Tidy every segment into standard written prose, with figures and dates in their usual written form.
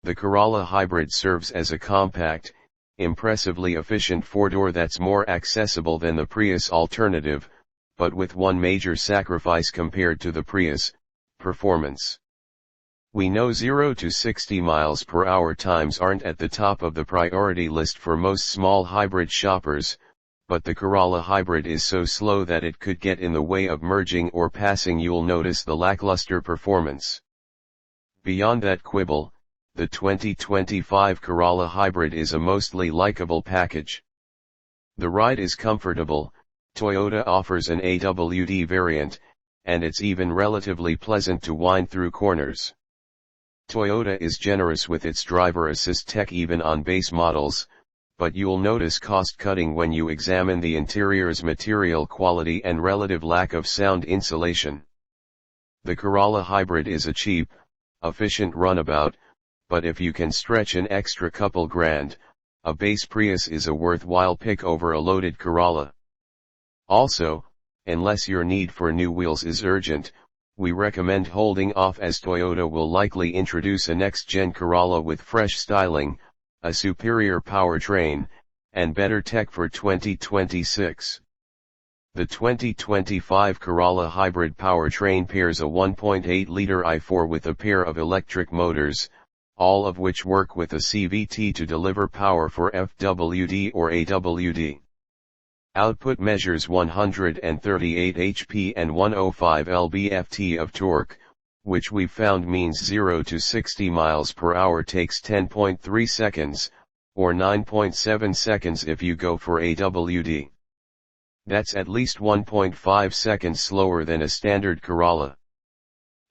The Corolla Hybrid serves as a compact, impressively efficient four-door that's more accessible than the Prius alternative, but with one major sacrifice compared to the Prius: performance. We know 0 to 60 miles per hour times aren't at the top of the priority list for most small hybrid shoppers, but the Corolla Hybrid is so slow that it could get in the way of merging or passing. You'll notice the lackluster performance. Beyond that quibble, the 2025 Corolla Hybrid is a mostly likable package. The ride is comfortable, Toyota offers an AWD variant, and it's even relatively pleasant to wind through corners. Toyota is generous with its driver assist tech even on base models, but you'll notice cost cutting when you examine the interior's material quality and relative lack of sound insulation. The Corolla Hybrid is a cheap, efficient runabout, but if you can stretch an extra couple grand, a base Prius is a worthwhile pick over a loaded Corolla. Also, unless your need for new wheels is urgent, we recommend holding off, as Toyota will likely introduce a next-gen Corolla with fresh styling, a superior powertrain, and better tech for 2026. The 2025 Corolla Hybrid powertrain pairs a 1.8-liter i4 with a pair of electric motors, all of which work with a CVT to deliver power for FWD or AWD. Output measures 138 HP and 105 lb-ft of torque, which we've found means 0 to 60 miles per hour takes 10.3 seconds, or 9.7 seconds if you go for AWD. That's at least 1.5 seconds slower than a standard Corolla.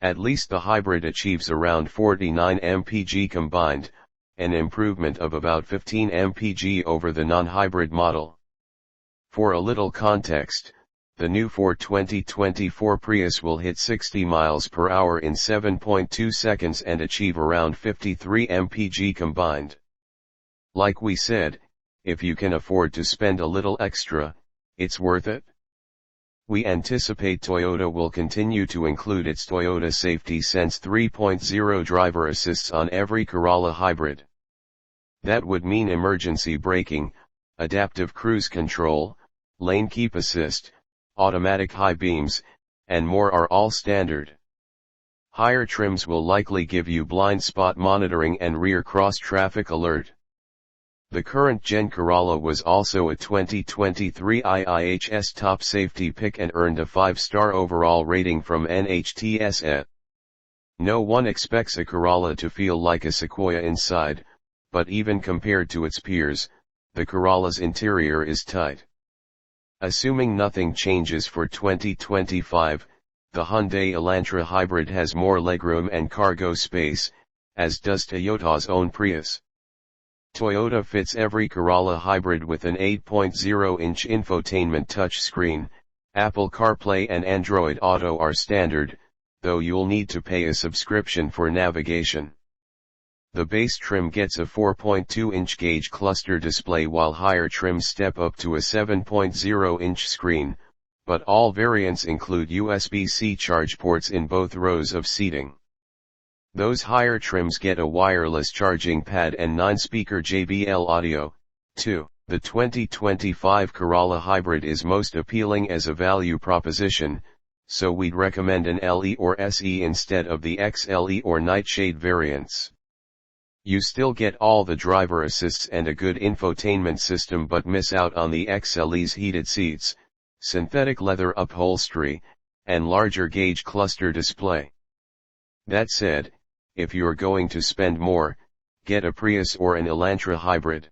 At least the hybrid achieves around 49 mpg combined, an improvement of about 15 mpg over the non-hybrid model. For a little context, the new Ford 2024 Prius will hit 60 miles per hour in 7.2 seconds and achieve around 53 mpg combined. Like we said, if you can afford to spend a little extra, it's worth it. We anticipate Toyota will continue to include its Toyota Safety Sense 3.0 driver assists on every Corolla Hybrid. That would mean emergency braking, adaptive cruise control, lane keep assist, automatic high beams, and more are all standard. Higher trims will likely give you blind spot monitoring and rear cross traffic alert. The current gen Corolla was also a 2023 IIHS top safety pick and earned a 5-star overall rating from NHTSA. No one expects a Corolla to feel like a Sequoia inside, but even compared to its peers, the Corolla's interior is tight. Assuming nothing changes for 2025, the Hyundai Elantra Hybrid has more legroom and cargo space, as does Toyota's own Prius. Toyota fits every Corolla Hybrid with an 8.0-inch infotainment touchscreen. Apple CarPlay and Android Auto are standard, though you'll need to pay a subscription for navigation. The base trim gets a 4.2-inch gauge cluster display, while higher trims step up to a 7.0-inch screen, but all variants include USB-C charge ports in both rows of seating. Those higher trims get a wireless charging pad and 9-speaker JBL audio, too. The 2025 Corolla Hybrid is most appealing as a value proposition, so we'd recommend an LE or SE instead of the XLE or Nightshade variants. You still get all the driver assists and a good infotainment system, but miss out on the XLE's heated seats, synthetic leather upholstery, and larger gauge cluster display. That said, if you're going to spend more, get a Prius or an Elantra Hybrid.